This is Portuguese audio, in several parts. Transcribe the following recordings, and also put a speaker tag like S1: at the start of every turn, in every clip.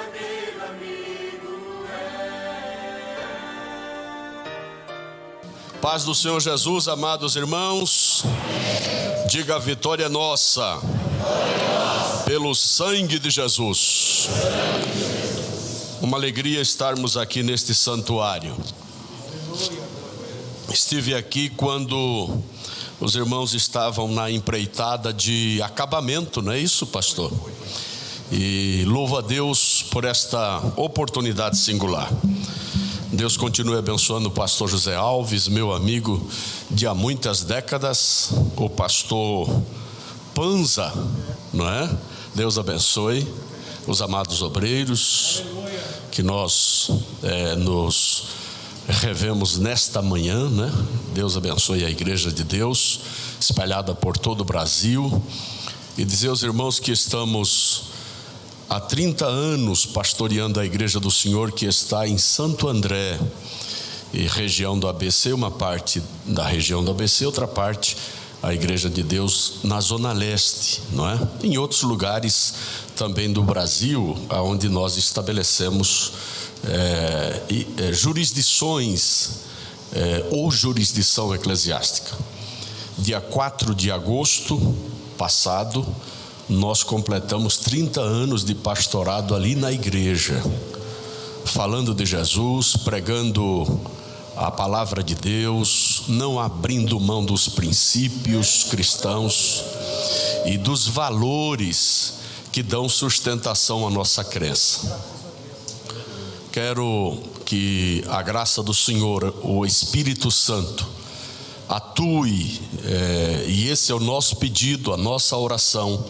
S1: verdadeiro amigo é.
S2: Paz do Senhor Jesus, amados irmãos. Diga: a vitória é nossa, pelo sangue de Jesus. Uma alegria estarmos aqui neste santuário. Estive aqui quando os irmãos estavam na empreitada de acabamento, não é isso, pastor? E louvo a Deus por esta oportunidade singular. Deus continue abençoando o pastor José Alves, meu amigo de há muitas décadas, o pastor Panza, não é? Deus abençoe os amados obreiros, que nós nos revemos nesta manhã, né? Deus abençoe a igreja de Deus, espalhada por todo o Brasil, e dizer aos irmãos que estamos há 30 anos pastoreando a igreja do Senhor, que está em Santo André e região do ABC, uma parte da região do ABC, outra parte a igreja de Deus na zona leste, não é? Em outros lugares também do Brasil, onde nós estabelecemos jurisdições ou jurisdição eclesiástica. Dia 4 de agosto passado, nós completamos 30 anos de pastorado ali na igreja, falando de Jesus, pregando a palavra de Deus, não abrindo mão dos princípios cristãos e dos valores que dão sustentação à nossa crença. Quero que a graça do Senhor, o Espírito Santo, atue, e esse é o nosso pedido, a nossa oração,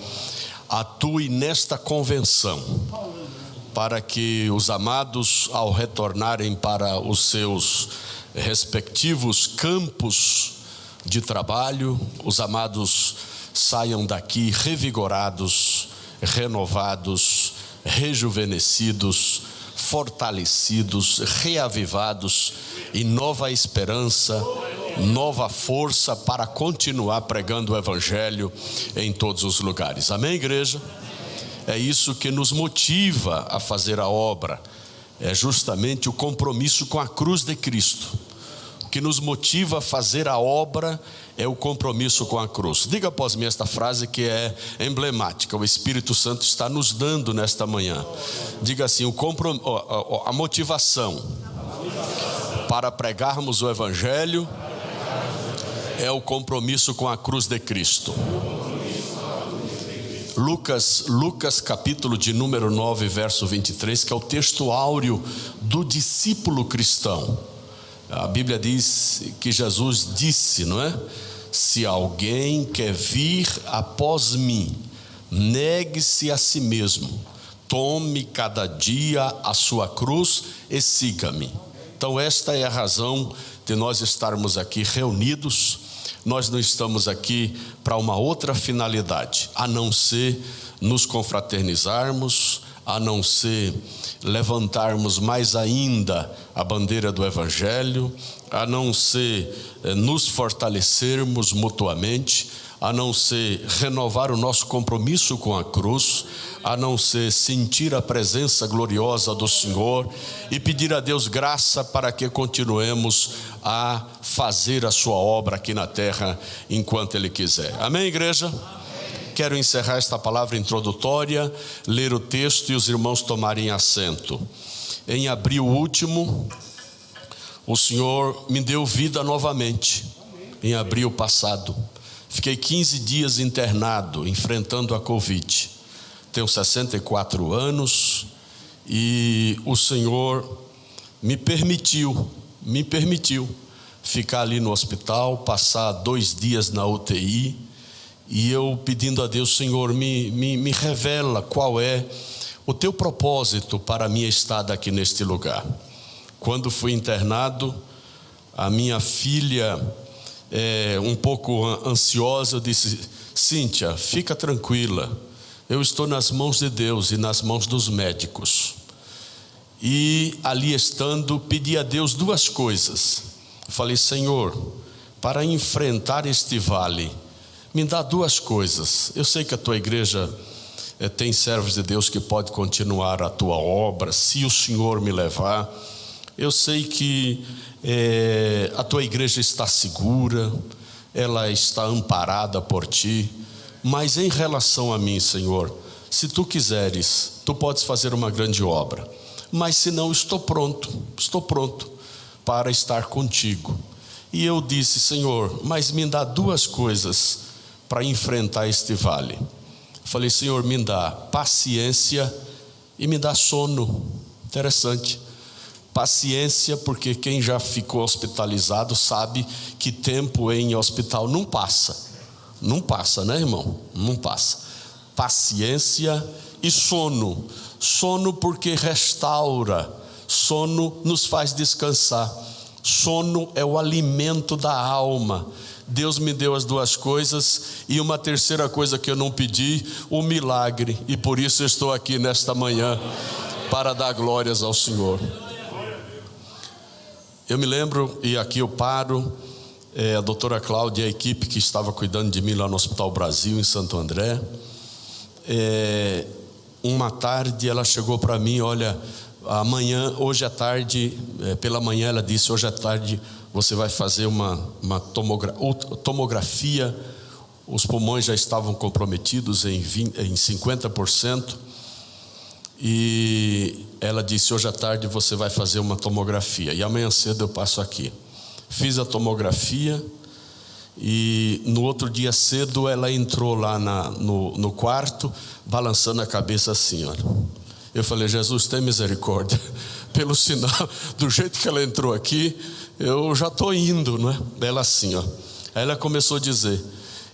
S2: atue nesta convenção, para que os amados, ao retornarem para os seus respectivos campos de trabalho, os amados saiam daqui revigorados, renovados, rejuvenescidos, fortalecidos, reavivados, e nova esperança, nova força para continuar pregando o Evangelho em todos os lugares. Amém, igreja? É isso que nos motiva a fazer a obra, é justamente o compromisso com a cruz de Cristo. O que nos motiva a fazer a obra é o compromisso com a cruz. Diga após mim esta frase que é emblemática, o Espírito Santo está nos dando nesta manhã. Diga assim: a motivação para pregarmos o Evangelho é o compromisso com a cruz de Cristo. Lucas capítulo de número 9, verso 23, que é o texto áureo do discípulo cristão. A Bíblia diz que Jesus disse, não é? Se alguém quer vir após mim, negue-se a si mesmo, tome cada dia a sua cruz e siga-me. Então esta é a razão de nós estarmos aqui reunidos. Nós não estamos aqui para uma outra finalidade, a não ser nos confraternizarmos, a não ser levantarmos mais ainda a bandeira do Evangelho, a não ser nos fortalecermos mutuamente, a não ser renovar o nosso compromisso com a cruz, a não ser sentir a presença gloriosa do Senhor e pedir a Deus graça para que continuemos a fazer a sua obra aqui na terra enquanto Ele quiser. Amém, igreja? Amém. Quero encerrar esta palavra introdutória, ler o texto e os irmãos tomarem assento. Em abril último, o Senhor me deu vida novamente, em abril passado. Fiquei 15 dias internado, enfrentando a Covid. Tenho 64 anos e o Senhor me permitiu ficar ali no hospital, passar 2 dias na UTI, e eu pedindo a Deus: Senhor, me revela qual é o teu propósito para a minha estada aqui neste lugar. Quando fui internado, a minha filha, um pouco ansiosa, eu disse: Cíntia, fica tranquila, eu estou nas mãos de Deus e nas mãos dos médicos. E ali estando, pedi a Deus 2 coisas. Falei: Senhor, para enfrentar este vale, me dá 2 coisas. Eu sei que a tua igreja tem servos de Deus que pode continuar a tua obra, se o Senhor me levar. Eu sei que a tua igreja está segura, ela está amparada por ti, mas em relação a mim, Senhor, se tu quiseres, tu podes fazer uma grande obra, mas se não, estou pronto para estar contigo. E eu disse: Senhor, mas me dá duas coisas para enfrentar este vale. Falei: Senhor, me dá paciência e me dá sono. Interessante. Paciência, porque quem já ficou hospitalizado sabe que tempo em hospital não passa, né, irmão? Não passa. Paciência e sono. Sono porque restaura, sono nos faz descansar, sono é o alimento da alma. Deus me deu as duas coisas, e uma terceira coisa que eu não pedi, o milagre, e por isso eu estou aqui nesta manhã para dar glórias ao Senhor. Eu me lembro, e aqui eu paro, a doutora Cláudia e a equipe que estava cuidando de mim lá no Hospital Brasil, em Santo André, uma tarde ela chegou para mim: olha, amanhã, hoje à tarde, pela manhã ela disse: hoje à tarde você vai fazer uma tomografia. Os pulmões já estavam comprometidos em 50%, e ela disse: hoje à tarde você vai fazer uma tomografia, e amanhã cedo eu passo aqui. Fiz a tomografia, e no outro dia cedo ela entrou lá no quarto, balançando a cabeça assim, olha. Eu falei: Jesus, tem misericórdia, pelo sinal, do jeito que ela entrou aqui, eu já estou indo, não é? Ela assim, ó. Aí ela começou a dizer: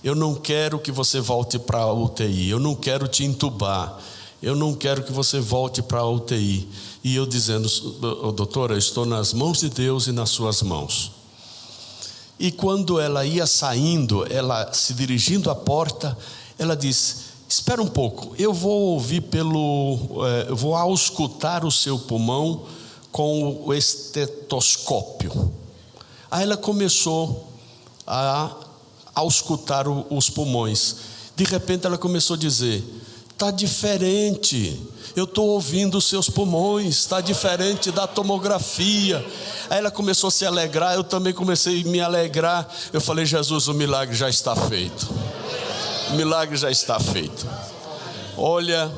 S2: eu não quero que você volte para a UTI, eu não quero te entubar, eu não quero que você volte para a UTI. E eu dizendo: doutora, eu estou nas mãos de Deus e nas suas mãos. E quando ela ia saindo, ela se dirigindo à porta, ela disse: espera um pouco, eu vou ouvir vou auscultar o seu pulmão com o estetoscópio. Aí ela começou a auscultar os pulmões. De repente ela começou a dizer: está diferente, eu estou ouvindo os seus pulmões, está diferente da tomografia. Aí ela começou a se alegrar, eu também comecei a me alegrar. Eu falei: Jesus, o milagre já está feito. O milagre já está feito. Olha,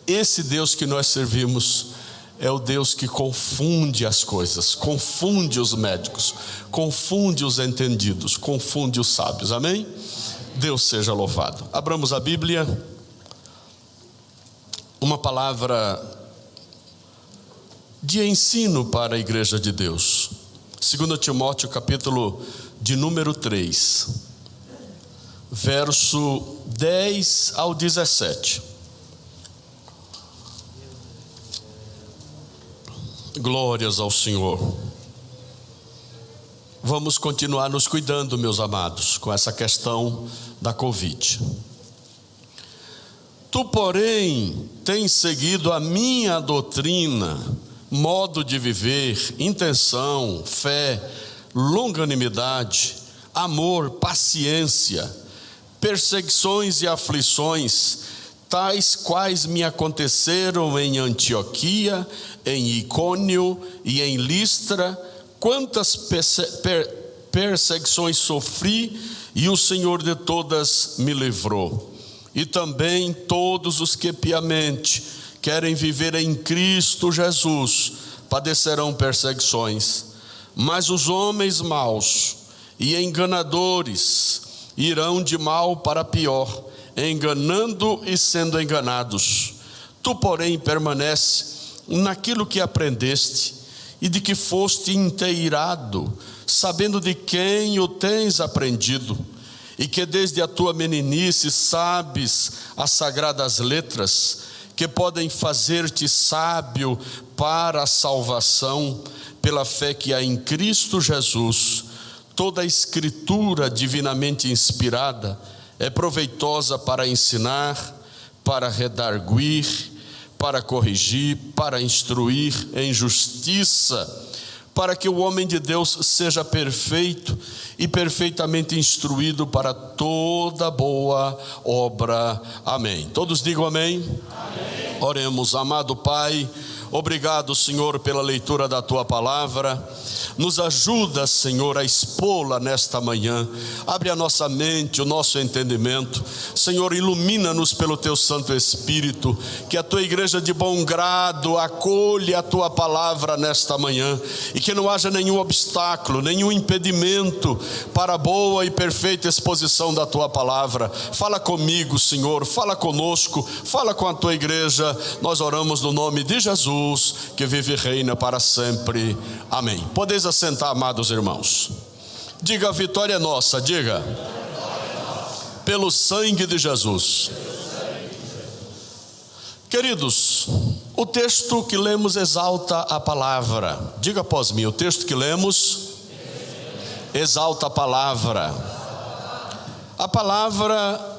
S2: esse Deus que nós servimos é o Deus que confunde as coisas, confunde os médicos, confunde os entendidos, confunde os sábios. Amém? Deus seja louvado. Abramos a Bíblia. Uma palavra de ensino para a igreja de Deus. 2 Timóteo, capítulo de número 3, verso 10 ao 17. Glórias ao Senhor. Vamos continuar nos cuidando, meus amados, com essa questão da Covid. Tu, porém, tens seguido a minha doutrina, modo de viver, intenção, fé, longanimidade, amor, paciência, perseguições e aflições, tais quais me aconteceram em Antioquia, em Icônio e em Listra. Quantas perseguições sofri, e o Senhor de todas me livrou. E também todos os que piamente querem viver em Cristo Jesus padecerão perseguições. Mas os homens maus e enganadores irão de mal para pior, enganando e sendo enganados. Tu, porém, permanece naquilo que aprendeste e de que foste inteirado, sabendo de quem o tens aprendido, e que desde a tua meninice sabes as sagradas letras, que podem fazer-te sábio para a salvação, pela fé que há em Cristo Jesus. Toda a escritura divinamente inspirada é proveitosa para ensinar, para redarguir, para corrigir, para instruir em justiça, para que o homem de Deus seja perfeito e perfeitamente instruído para toda boa obra. Amém. Todos digam amém.
S1: Amém.
S2: Oremos. Amado Pai, obrigado, Senhor, pela leitura da Tua Palavra. Nos ajuda, Senhor, a expô-la nesta manhã. Abre a nossa mente, o nosso entendimento. Senhor, ilumina-nos pelo Teu Santo Espírito. Que a Tua igreja de bom grado acolha a Tua Palavra nesta manhã. E que não haja nenhum obstáculo, nenhum impedimento para a boa e perfeita exposição da Tua Palavra. Fala comigo, Senhor. Fala conosco. Fala com a Tua igreja. Nós oramos no nome de Jesus, que vive e reina para sempre. Amém. Podeis assentar, amados irmãos. Diga: a vitória é nossa. Diga: pelo sangue de Jesus. Queridos, o texto que lemos exalta a palavra. Diga após mim: o texto que lemos exalta a palavra. A palavra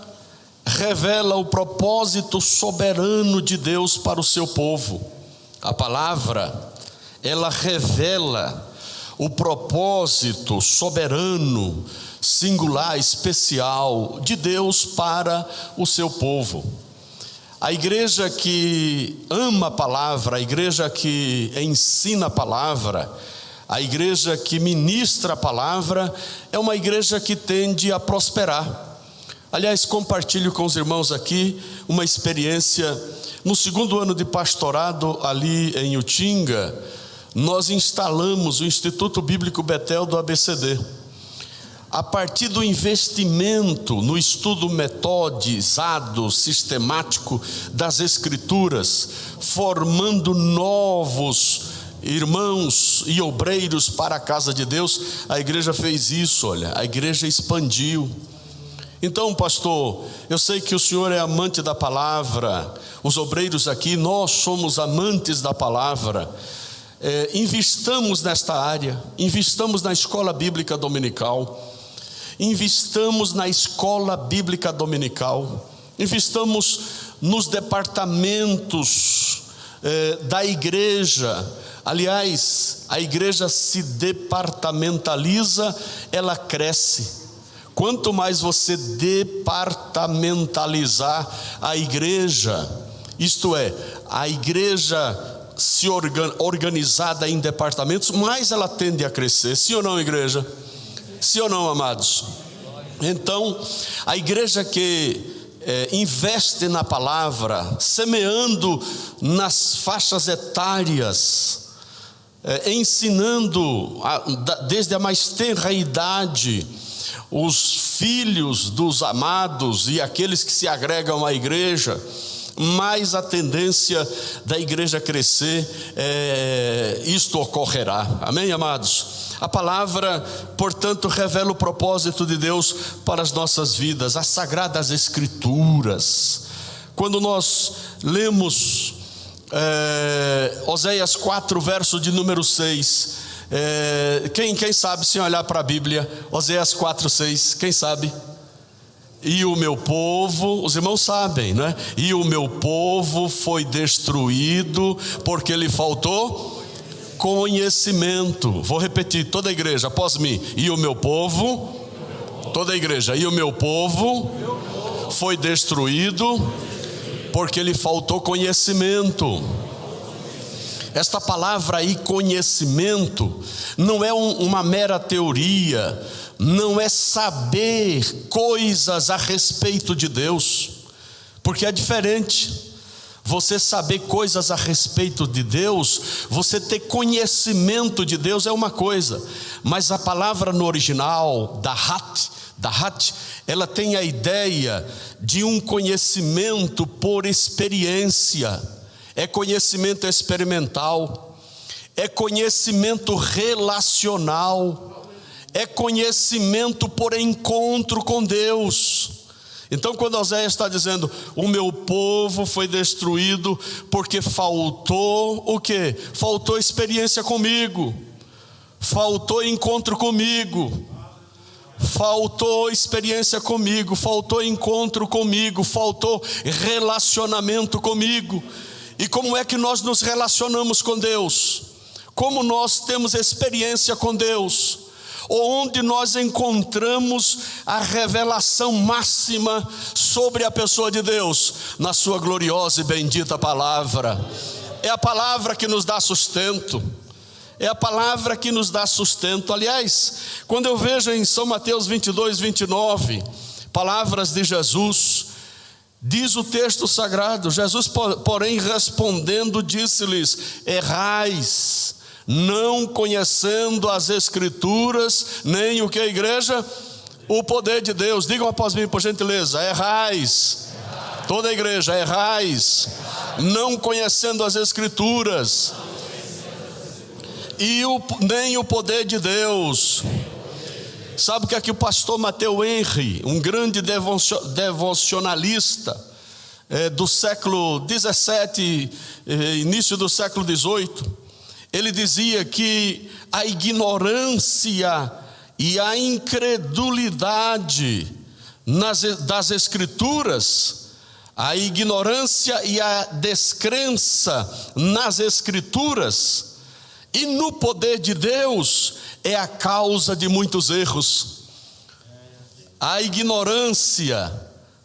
S2: revela o propósito soberano de Deus para o seu povo. A palavra, ela revela o propósito soberano, singular, especial de Deus para o seu povo. A igreja que ama a palavra, a igreja que ensina a palavra, a igreja que ministra a palavra, é uma igreja que tende a prosperar. Aliás, compartilho com os irmãos aqui uma experiência. No segundo ano de pastorado ali em Utinga, nós instalamos o Instituto Bíblico Betel do ABCD. A partir do investimento no estudo metodizado, sistemático das Escrituras, formando novos irmãos e obreiros para a casa de Deus, a igreja fez isso, olha, a igreja expandiu. Então, pastor, eu sei que o senhor é amante da palavra, os obreiros aqui, nós somos amantes da palavra. Investamos nesta área, investamos na escola bíblica dominical, investamos na escola bíblica dominical, investamos nos departamentos da igreja. Aliás, a igreja se departamentaliza, ela cresce. Quanto mais você departamentalizar a igreja, isto é, a igreja se organizada em departamentos, mais ela tende a crescer. Sim ou não, igreja? Sim ou não, amados? Então, a igreja que investe na palavra, semeando nas faixas etárias, ensinando desde a mais tenra idade os filhos dos amados e aqueles que se agregam à igreja, mais a tendência da igreja crescer, isto ocorrerá. Amém, amados? A palavra, portanto, revela o propósito de Deus para as nossas vidas, as sagradas escrituras. Quando nós lemos Oséias 4, verso de número 6, quem sabe, sem olhar para a Bíblia, Oséias 4, 6, quem sabe? E o meu povo, os irmãos sabem, né? E o meu povo foi destruído porque lhe faltou conhecimento. Vou repetir, toda a igreja, após mim. E o meu povo, toda a igreja, e o meu povo foi destruído porque lhe faltou conhecimento. Esta palavra aí, conhecimento, não é uma mera teoria, não é saber coisas a respeito de Deus, porque é diferente. Você saber coisas a respeito de Deus, você ter conhecimento de Deus é uma coisa, mas a palavra no original, dahat, ela tem a ideia de um conhecimento por experiência. É conhecimento experimental, é conhecimento relacional, é conhecimento por encontro com Deus. Então, quando Oséias está dizendo, o meu povo foi destruído porque faltou o quê? Faltou experiência comigo, faltou encontro comigo, faltou experiência comigo, faltou encontro comigo, faltou relacionamento comigo. E como é que nós nos relacionamos com Deus? como nós temos experiência com Deus, onde nós encontramos a revelação máxima sobre a pessoa de Deus, na sua gloriosa e bendita palavra. É a palavra que nos dá sustento. É a palavra que nos dá sustento. Aliás, quando eu vejo em São Mateus 22, 29, palavras de Jesus, diz o texto sagrado: Jesus, porém, respondendo, disse-lhes: errais, não conhecendo as Escrituras, nem o que a igreja? O poder de Deus. Digam após mim, por gentileza: errais. Toda a igreja: errais, não conhecendo as Escrituras, nem o poder de Deus. Sabe o que é que o pastor Matthew Henry, um grande devocionalista do século 17, início do século 18, ele dizia que a ignorância e a incredulidade das Escrituras, a ignorância e a descrença nas Escrituras e no poder de Deus é a causa de muitos erros. A ignorância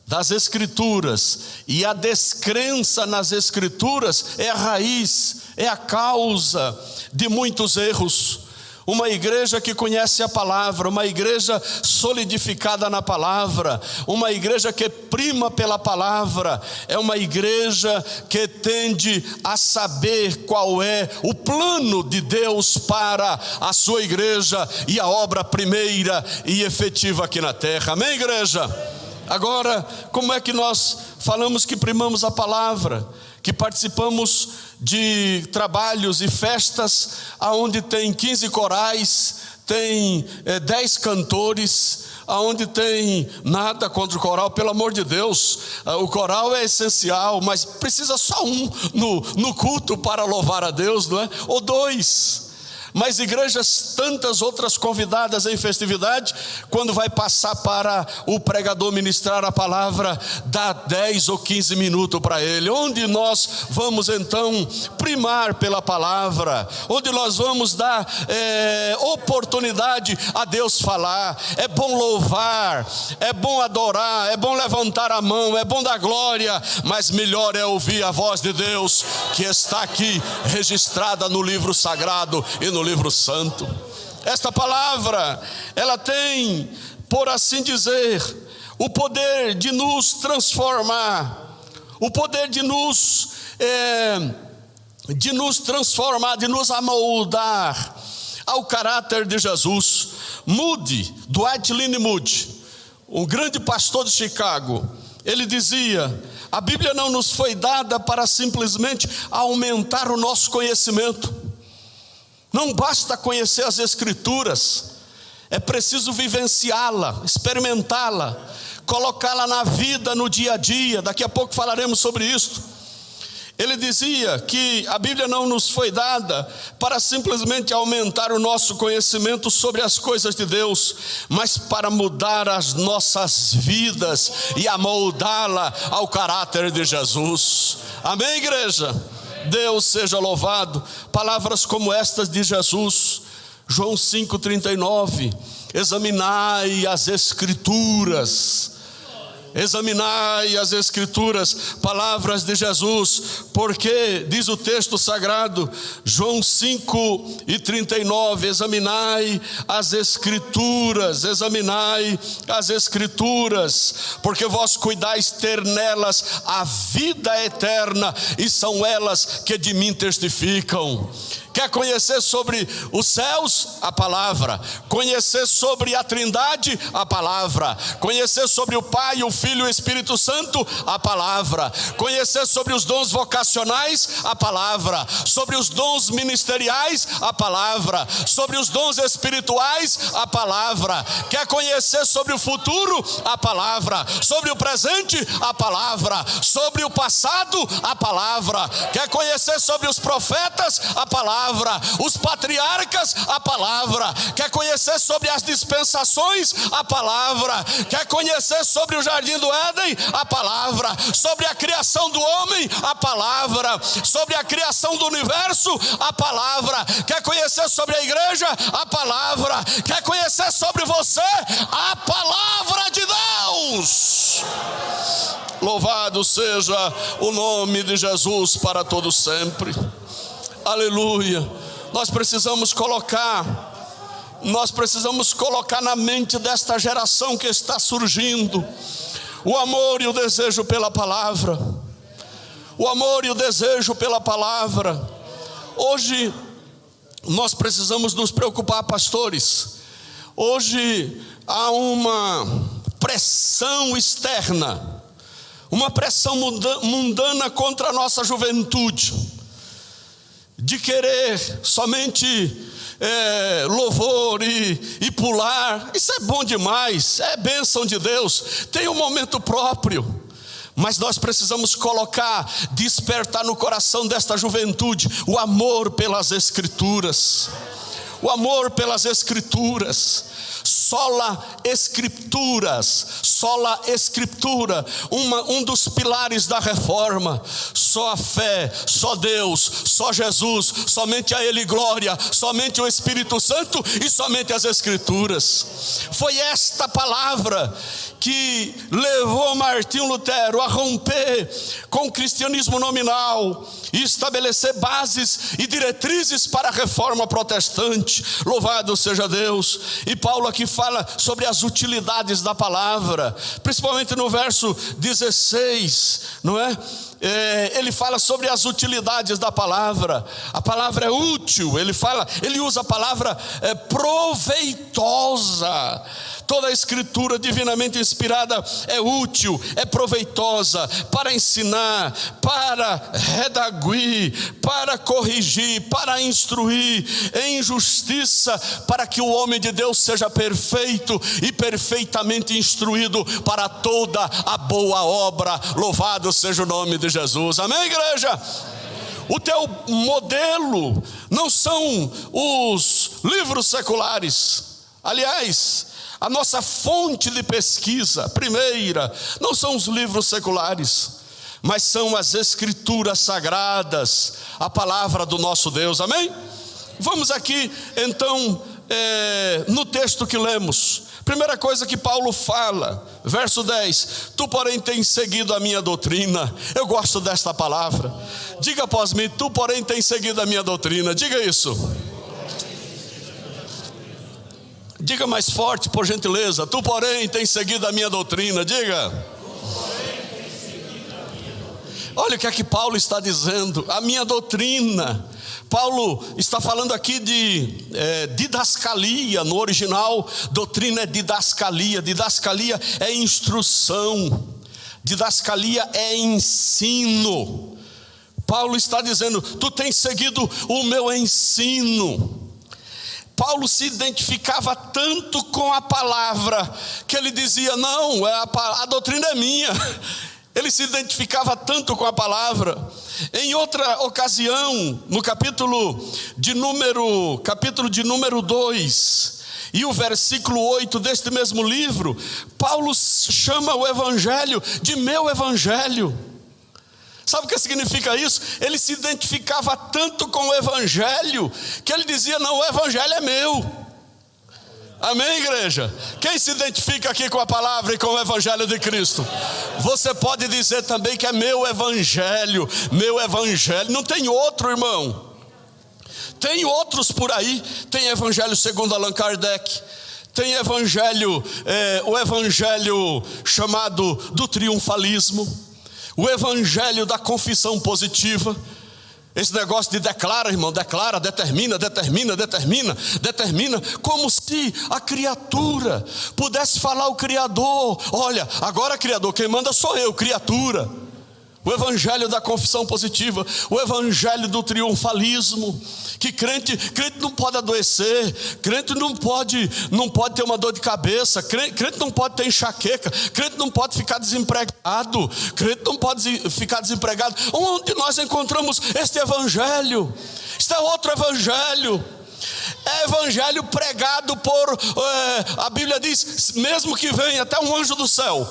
S2: das Escrituras e a descrença nas Escrituras é a raiz, é a causa de muitos erros. Uma igreja que conhece a palavra, uma igreja solidificada na palavra, uma igreja que prima pela palavra, é uma igreja que tende a saber qual é o plano de Deus para a sua igreja e a obra primeira e efetiva aqui na terra. Amém, igreja? Agora, como é que nós falamos que primamos a palavra? Que participamos de trabalhos e festas onde tem 15 corais, tem 10 cantores, onde tem nada contra o coral, pelo amor de Deus, o coral é essencial, mas precisa só um no culto para louvar a Deus, não é? Ou 2. Mas igrejas, tantas outras convidadas em festividade, quando vai passar para o pregador ministrar a palavra, dá 10 ou 15 minutos para ele. Onde nós vamos então primar pela palavra, onde nós vamos dar oportunidade a Deus falar. É bom louvar, é bom adorar, é bom levantar a mão, é bom dar glória, mas melhor é ouvir a voz de Deus que está aqui registrada no livro sagrado e no livro santo. Esta palavra, ela tem, por assim dizer, o poder de nos transformar, o poder de nos transformar, de nos amoldar ao caráter de Jesus. Moody, Dwight Lyne Moody, um grande pastor de Chicago, ele dizia: a Bíblia não nos foi dada para simplesmente aumentar o nosso conhecimento. Não basta conhecer as Escrituras, é preciso vivenciá-la, experimentá-la, colocá-la na vida, no dia a dia. Daqui a pouco falaremos sobre isso. Ele dizia que a Bíblia não nos foi dada para simplesmente aumentar o nosso conhecimento sobre as coisas de Deus, mas para mudar as nossas vidas e amoldá-la ao caráter de Jesus. Amém, igreja? Deus seja louvado. Palavras como estas de Jesus, João 5,39: examinai as Escrituras. Examinai as Escrituras, palavras de Jesus, porque diz o texto sagrado, João 5,39: examinai as Escrituras, porque vós cuidais ter nelas a vida eterna, e são elas que de mim testificam. Quer conhecer sobre os céus? A palavra. Conhecer sobre a Trindade? A palavra. Conhecer sobre o Pai, o Filho e o Espírito Santo? A palavra. Conhecer sobre os dons vocacionais? A palavra. Sobre os dons ministeriais? A palavra. Sobre os dons espirituais? A palavra. Quer conhecer sobre o futuro? A palavra. Sobre o presente? A palavra. Sobre o passado? A palavra. Quer conhecer sobre os profetas? A palavra. Os patriarcas, a palavra. Quer conhecer sobre as dispensações? A palavra. Quer conhecer sobre o jardim jardim do Éden? A palavra. Sobre a criação do homem? A palavra. Sobre a criação do universo? A palavra. Quer conhecer sobre a igreja? A palavra. Quer conhecer sobre você? A palavra de Deus. Louvado seja o nome de Jesus para todo sempre. Aleluia. Nós precisamos colocar na mente desta geração que está surgindo o amor e o desejo pela palavra. O amor e o desejo pela palavra. Hoje nós precisamos nos preocupar, pastores. Hoje há uma pressão externa, uma pressão mundana contra a nossa juventude, de querer somente louvor e pular. Isso é bom demais, é bênção de Deus, tem um momento próprio. Mas nós precisamos despertar no coração desta juventude o amor pelas Escrituras. O amor pelas Escrituras. Sola Escritura, um dos pilares da reforma. Só a fé, só Deus, só Jesus, somente a Ele glória, somente o Espírito Santo e somente as Escrituras. Foi esta palavra que levou Martinho Lutero a romper com o cristianismo nominal e estabelecer bases e diretrizes para a reforma protestante. Louvado seja Deus. E Paulo aqui fala sobre as utilidades da palavra, principalmente no verso 16, não é? Ele fala sobre as utilidades da palavra. A palavra é útil. Ele usa a palavra proveitosa. Toda a escritura divinamente inspirada é útil, é proveitosa para ensinar, para redaguir, para corrigir, para instruir em justiça, para que o homem de Deus seja perfeito e perfeitamente instruído para toda a boa obra. Louvado seja o nome de Jesus. Amém, igreja? O teu modelo não são os livros seculares. Aliás, a nossa fonte de pesquisa primeira não são os livros seculares, mas são as Escrituras sagradas, a palavra do nosso Deus. Amém? Vamos aqui então no texto que lemos. Primeira coisa que Paulo fala, verso 10: tu porém tens seguido a minha doutrina. Eu gosto desta palavra. Diga após mim: tu porém tens seguido a minha doutrina. Diga isso. Diga mais forte, por gentileza: tu porém tens seguido a minha doutrina. Diga. Olha o que é que Paulo está dizendo: a minha doutrina. Paulo está falando aqui de didascalia. No original, doutrina é didascalia. Didascalia é instrução. Didascalia é ensino. Paulo está dizendo: tu tens seguido o meu ensino. Paulo se identificava tanto com a palavra que ele dizia: não, a doutrina é minha. Ele se identificava tanto com a palavra. Em outra ocasião, no capítulo de número 2, e o versículo 8 deste mesmo livro, Paulo chama o evangelho de meu evangelho. Sabe o que significa isso? Ele se identificava tanto com o evangelho que ele dizia: não, o evangelho é meu. Amém, igreja? Quem se identifica aqui com a palavra e com o evangelho de Cristo? Você pode dizer também que é meu evangelho. Não tem outro, irmão. Tem outros por aí. Tem evangelho segundo Allan Kardec. Tem evangelho, o evangelho chamado do triunfalismo, o evangelho da confissão positiva. Esse negócio de declara, irmão, declara, determina, como se a criatura pudesse falar ao Criador: olha, agora Criador, quem manda sou eu, criatura. O evangelho da confissão positiva, o evangelho do triunfalismo, que crente não pode adoecer, crente não pode ter uma dor de cabeça, crente não pode ter enxaqueca, crente não pode ficar desempregado, Onde nós encontramos este evangelho? Este é outro evangelho. É evangelho pregado por, a Bíblia diz, mesmo que venha até um anjo do céu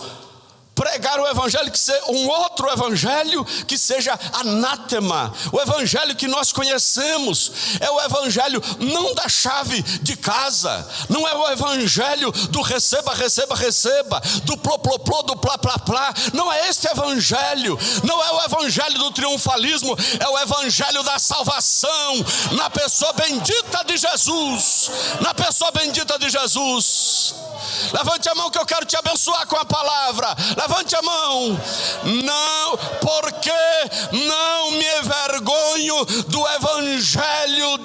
S2: pregar o evangelho que seja um outro evangelho que seja anátema. O evangelho que nós conhecemos é o evangelho não da chave de casa, não é o evangelho do receba, receba, receba, do plô, plô, plô, do plá, plá, plá. Não é este evangelho, não é o evangelho do triunfalismo, é o evangelho da salvação na pessoa bendita de Jesus, na pessoa bendita de Jesus. Levante a mão que eu quero te abençoar com a palavra. Levante a mão. Não, porque não me envergonho do evangelho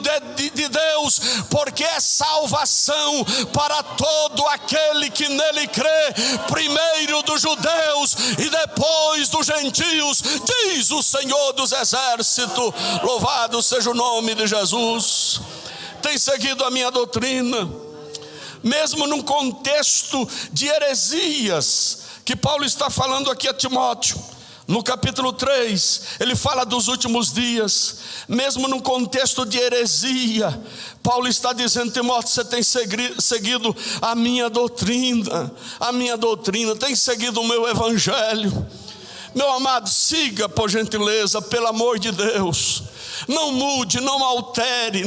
S2: de Deus, porque é salvação para todo aquele que nele crê, primeiro dos judeus e depois dos gentios, diz o Senhor dos exércitos. Louvado seja o nome de Jesus. Tem seguido a minha doutrina, mesmo num contexto de heresias, que Paulo está falando aqui a Timóteo. No capítulo 3, ele fala dos últimos dias. Mesmo num contexto de heresia, Paulo está dizendo: Timóteo, você tem seguido a minha doutrina, tem seguido o meu evangelho. Meu amado, siga por gentileza, pelo amor de Deus. Não mude, não altere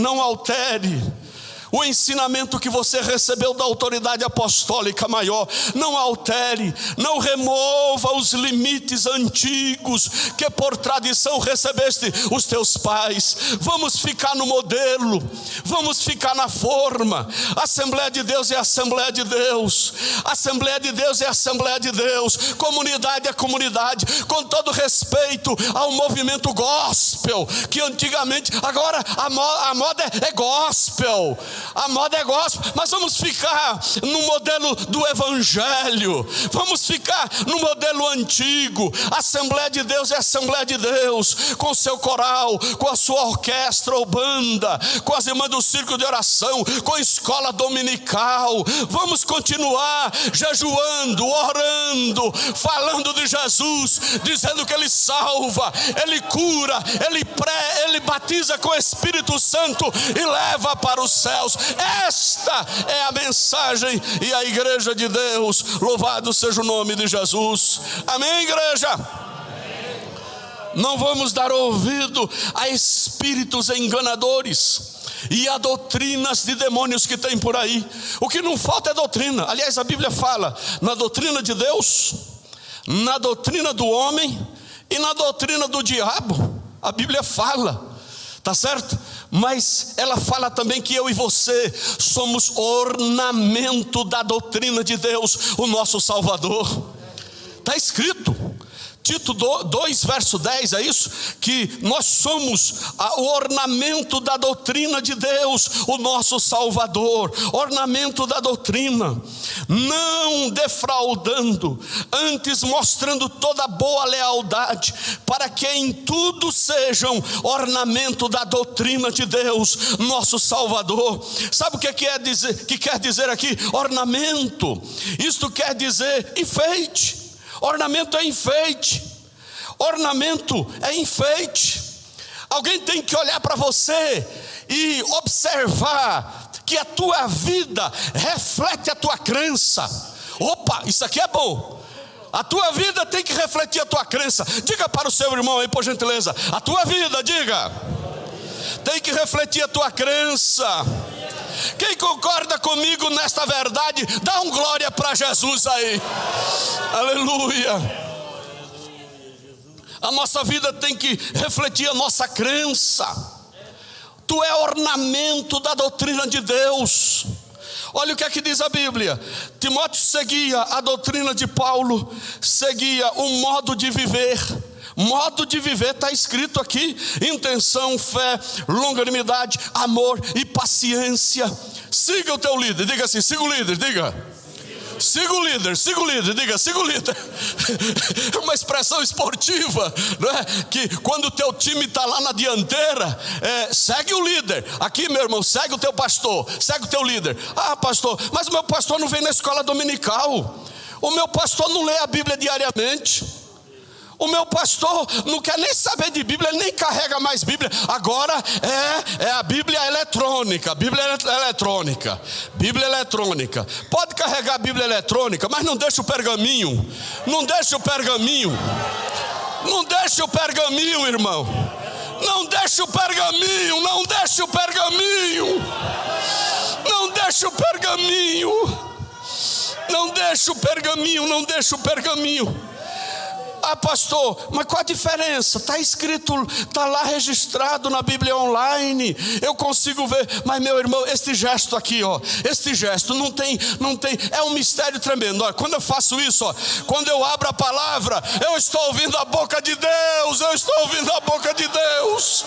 S2: o ensinamento que você recebeu da autoridade apostólica maior. Não altere, não remova os limites antigos que por tradição recebeste os teus pais. Vamos ficar no modelo, vamos ficar na forma. Assembleia de Deus é Assembleia de Deus, Assembleia de Deus é Assembleia de Deus, comunidade é comunidade, com todo respeito ao movimento gospel, que antigamente, agora a moda é gospel. A moda é gospel, mas vamos ficar no modelo do evangelho, vamos ficar no modelo antigo. Assembleia de Deus é Assembleia de Deus, com seu coral, com a sua orquestra ou banda, com as irmãs do círculo de oração, com a escola dominical. Vamos continuar jejuando, orando, falando de Jesus, dizendo que Ele salva, Ele cura, Ele batiza com o Espírito Santo e leva para os céus. Esta é a mensagem e a igreja de Deus. Louvado seja o nome de Jesus. Amém, igreja? Amém. Não vamos dar ouvido a espíritos enganadores e a doutrinas de demônios que tem por aí. O que não falta é doutrina. Aliás, a Bíblia fala na doutrina de Deus, na doutrina do homem e na doutrina do diabo. A Bíblia fala, tá certo? Mas ela fala também que eu e você somos ornamento da doutrina de Deus, o nosso Salvador. Está escrito, Tito 2, verso 10, é isso? Que nós somos o ornamento da doutrina de Deus, o nosso Salvador, ornamento da doutrina, não defraudando, antes mostrando toda boa lealdade, para que em tudo sejam ornamento da doutrina de Deus, nosso Salvador. Sabe o que quer dizer aqui? Ornamento. Isto quer dizer enfeite. Ornamento é enfeite. Ornamento é enfeite. Alguém tem que olhar para você e observar que a tua vida reflete a tua crença. Opa, isso aqui é bom. A tua vida tem que refletir a tua crença. Diga para o seu irmão aí, por gentileza. A tua vida, diga, tem que refletir a tua crença. Quem concorda comigo nesta verdade, dá um glória para Jesus aí. Aleluia. A nossa vida tem que refletir a nossa crença. Tu é ornamento da doutrina de Deus. Olha o que é que diz a Bíblia. Timóteo seguia a doutrina de Paulo, seguia um modo de viver. Modo de viver está escrito aqui: intenção, fé, longanimidade, amor e paciência. Siga o teu líder, diga assim: siga o líder, diga. Siga o líder, diga, siga o líder. É uma expressão esportiva, não é? Que quando o teu time está lá na dianteira, segue o líder. Aqui, meu irmão, segue o teu pastor, segue o teu líder. Ah, pastor, mas o meu pastor não vem na escola dominical. O meu pastor não lê a Bíblia diariamente. O meu pastor não quer nem saber de Bíblia, ele nem carrega mais Bíblia. Agora é a Bíblia eletrônica. Bíblia eletrônica. Pode carregar a Bíblia eletrônica, mas não deixa o pergaminho. Não deixa o pergaminho. Não deixa o pergaminho, irmão. Não deixa o pergaminho. Não deixa o pergaminho. Não deixa o pergaminho. Não deixa o pergaminho. Não deixa o pergaminho. Ah, pastor, mas qual a diferença? Está escrito, está lá registrado na Bíblia online, eu consigo ver. Mas meu irmão, este gesto aqui, ó, este gesto não tem, é um mistério tremendo. Olha, quando eu faço isso, ó, quando eu abro a palavra, eu estou ouvindo a boca de Deus, eu estou ouvindo a boca de Deus.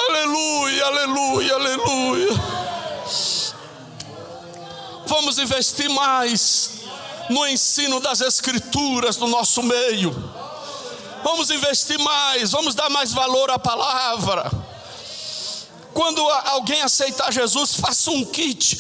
S2: Aleluia, aleluia, aleluia. Vamos investir mais no ensino das Escrituras do nosso meio. Vamos investir mais, vamos dar mais valor à palavra. Quando alguém aceitar Jesus, faça um kit.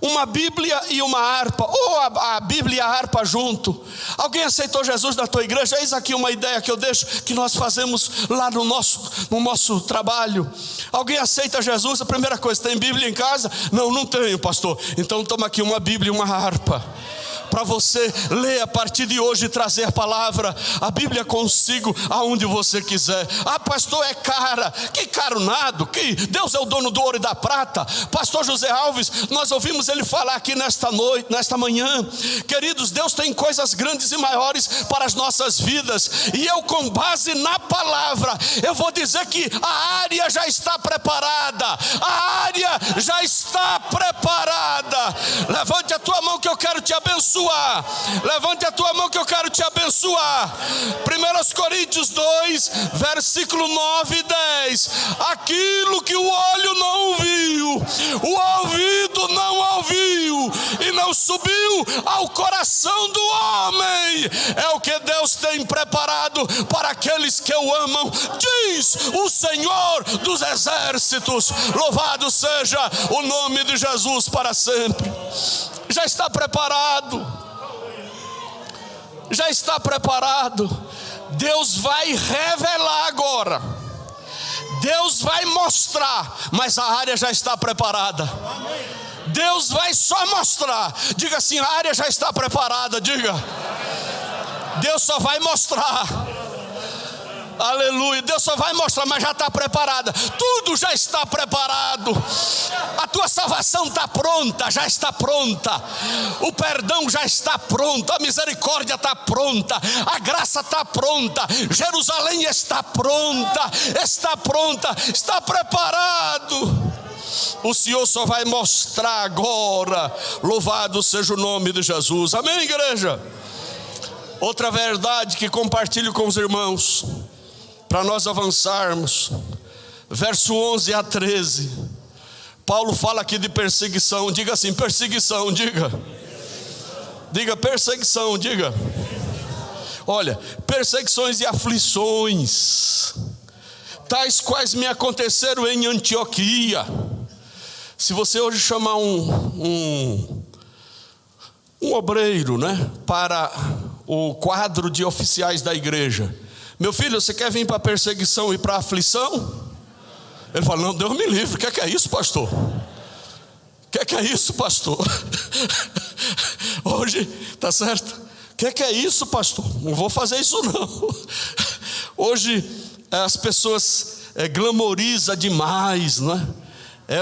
S2: Uma Bíblia e uma harpa, ou a Bíblia e a harpa junto. Alguém aceitou Jesus na tua igreja? Eis aqui uma ideia que eu deixo, que nós fazemos lá no nosso trabalho. Alguém aceita Jesus? A primeira coisa, tem Bíblia em casa? Não tenho, pastor. Então toma aqui uma Bíblia e uma harpa, para você ler a partir de hoje e trazer a palavra, a Bíblia consigo, aonde você quiser. Ah, pastor, é cara. Que caro nada, que Deus é o dono do ouro e da prata. Pastor José Alves, nós ouvimos ele falar aqui nesta manhã. Queridos, Deus tem coisas grandes e maiores para as nossas vidas, e eu, com base na palavra, eu vou dizer que a área já está preparada. A área já está preparada. Levante a tua mão que eu quero te abençoar. Levante a tua mão que eu quero te abençoar. 1 Coríntios 2, versículo 9 e 10. Aquilo que o olho não viu, o ouvido não ouviu, e não subiu ao coração do homem, é o que Deus tem preparado para aqueles que o amam, diz o Senhor dos exércitos. Louvado seja o nome de Jesus para sempre. Já está preparado. Já está preparado. Deus vai revelar agora. Deus vai mostrar, mas a área já está preparada. Deus vai só mostrar. Diga assim: a área já está preparada. Diga. Deus só vai mostrar. Aleluia, Deus só vai mostrar, mas já está preparada. Tudo já está preparado. A tua salvação está pronta, já está pronta. O perdão já está pronto. A misericórdia está pronta. A graça está pronta. Jerusalém está pronta. Está pronta, está preparado. O Senhor só vai mostrar agora. Louvado seja o nome de Jesus. Amém, igreja? Outra verdade que compartilho com os irmãos, para nós avançarmos, verso 11 a 13, Paulo fala aqui de perseguição. Diga assim: perseguição, diga. Diga perseguição, diga. Olha, perseguições e aflições, tais quais me aconteceram em Antioquia. Se você hoje chamar um obreiro, né, para o quadro de oficiais da igreja: meu filho, você quer vir para a perseguição e para a aflição? Ele fala: não, Deus me livre. O que é isso, pastor? O que é isso, pastor? Hoje, tá certo? O que é isso, pastor? Não vou fazer isso não. Hoje as pessoas glamorizam demais, não é?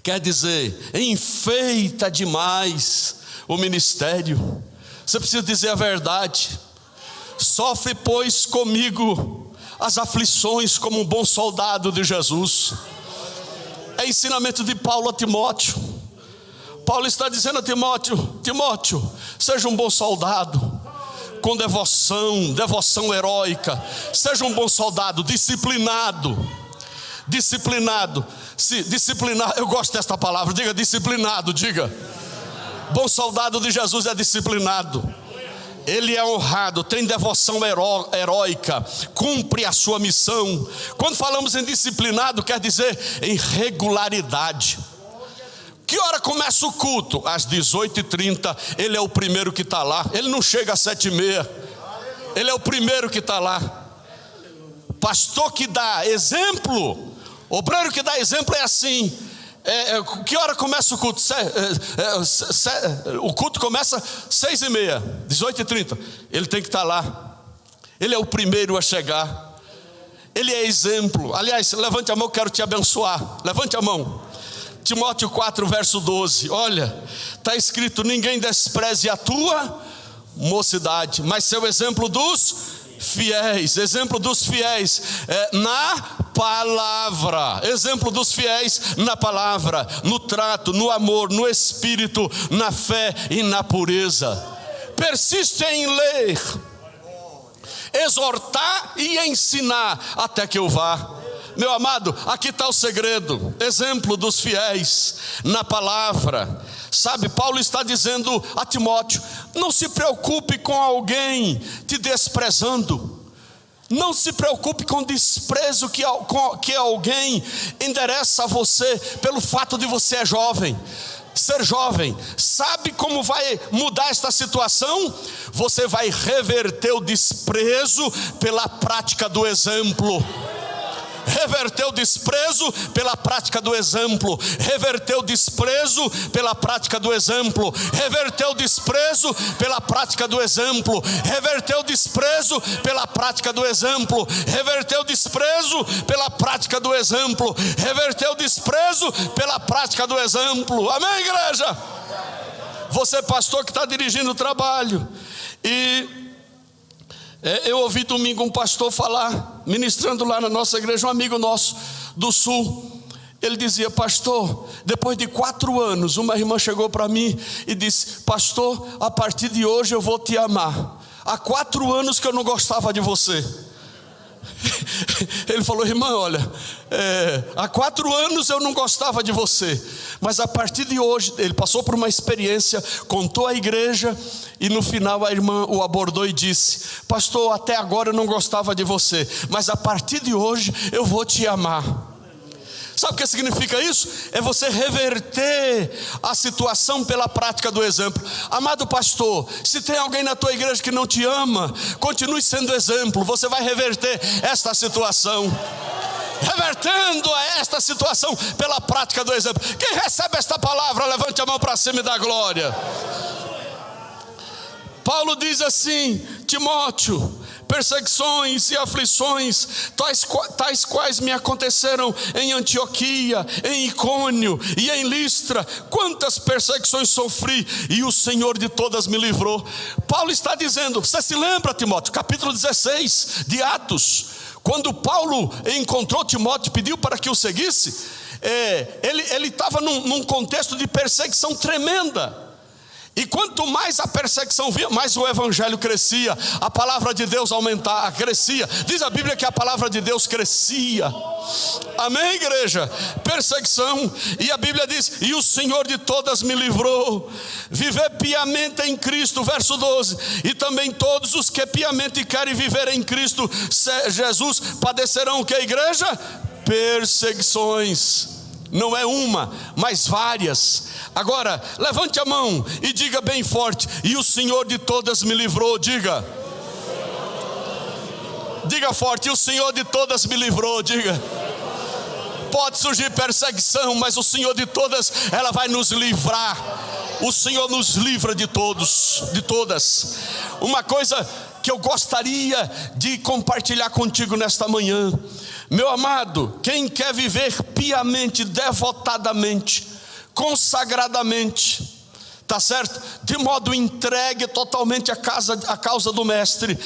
S2: Quer dizer, enfeita demais o ministério. Você precisa dizer a verdade. Sofre, pois, comigo as aflições como um bom soldado de Jesus. É ensinamento de Paulo a Timóteo. Paulo está dizendo a Timóteo: Timóteo, seja um bom soldado, com devoção heróica. Seja um bom soldado, disciplinado. Eu gosto desta palavra. Diga disciplinado, diga. Bom soldado de Jesus é disciplinado. Ele é honrado, tem devoção heróica, cumpre a sua missão. Quando falamos em disciplinado, quer dizer em regularidade. Que hora começa o culto? Às 18h30, ele é o primeiro que está lá. Ele não chega às 7h30. Ele é o primeiro que está lá. Pastor que dá exemplo, obreiro que dá exemplo é assim. Que hora começa o culto? O culto começa 6h30, 18h30. Ele tem que estar lá. Ele é o primeiro a chegar. Ele é exemplo. Aliás, levante a mão, eu quero te abençoar. Levante a mão. Timóteo 4, verso 12. Olha, está escrito: ninguém despreze a tua mocidade, mas seu exemplo dos fiéis. Exemplo dos fiéis na palavra. Exemplo dos fiéis na palavra, no trato, no amor, no espírito, na fé e na pureza. Persiste em ler, exortar e ensinar até que eu vá. Meu amado, aqui está o segredo. Exemplo dos fiéis na palavra. Sabe, Paulo está dizendo a Timóteo: não se preocupe com alguém te desprezando. Não se preocupe com o desprezo que alguém endereça a você pelo fato de você ser jovem. Sabe como vai mudar esta situação? Você vai reverter o desprezo pela prática do exemplo. Reverter o desprezo pela prática do exemplo. Reverter o desprezo pela prática do exemplo. Reverter o desprezo pela prática do exemplo. Reverter o desprezo pela prática do exemplo. Reverter o desprezo pela prática do exemplo. Reverter o desprezo pela prática do exemplo. Amém, igreja? Você, pastor, que está dirigindo o trabalho, eu ouvi domingo um pastor falar, ministrando lá na nossa igreja, um amigo nosso do sul. Ele dizia: pastor, depois de 4 anos, uma irmã chegou para mim e disse: pastor, a partir de hoje eu vou te amar. Há 4 anos que eu não gostava de você. Ele falou: irmã, olha, há 4 anos eu não gostava de você, mas a partir de hoje, ele passou por uma experiência, contou à igreja, e no final a irmã o abordou e disse: pastor, até agora eu não gostava de você, mas a partir de hoje eu vou te amar. Sabe o que significa isso? É você reverter a situação pela prática do exemplo. Amado pastor, se tem alguém na tua igreja que não te ama, continue sendo exemplo. Você vai reverter esta situação. Revertendo esta situação pela prática do exemplo. Quem recebe esta palavra, levante a mão para cima e dá glória. Paulo diz assim: Timóteo, perseguições e aflições, tais quais me aconteceram em Antioquia, em Icônio e em Listra, quantas perseguições sofri, e o Senhor de todas me livrou. Paulo está dizendo, você se lembra, Timóteo, capítulo 16 de Atos, quando Paulo encontrou Timóteo e pediu para que o seguisse, ele estava num contexto de perseguição tremenda. E quanto mais a perseguição vinha, mais o evangelho crescia, a palavra de Deus crescia. Diz a Bíblia que a palavra de Deus crescia. Amém, igreja? Perseguição. E a Bíblia diz: e o Senhor de todas me livrou. Viver piamente em Cristo, verso 12. E também todos os que piamente querem viver em Cristo Jesus padecerão o que, igreja? Perseguições. Não é uma, mas várias. Agora, levante a mão e diga bem forte: e o Senhor de todas me livrou. Diga forte: e o Senhor de todas me livrou. Diga. Pode surgir perseguição, mas o Senhor de todas, ela vai nos livrar. O Senhor nos livra de todas. Uma coisa que eu gostaria de compartilhar contigo nesta manhã, meu amado, quem quer viver piamente, devotadamente, consagradamente, tá certo? De modo entregue totalmente à causa do mestre,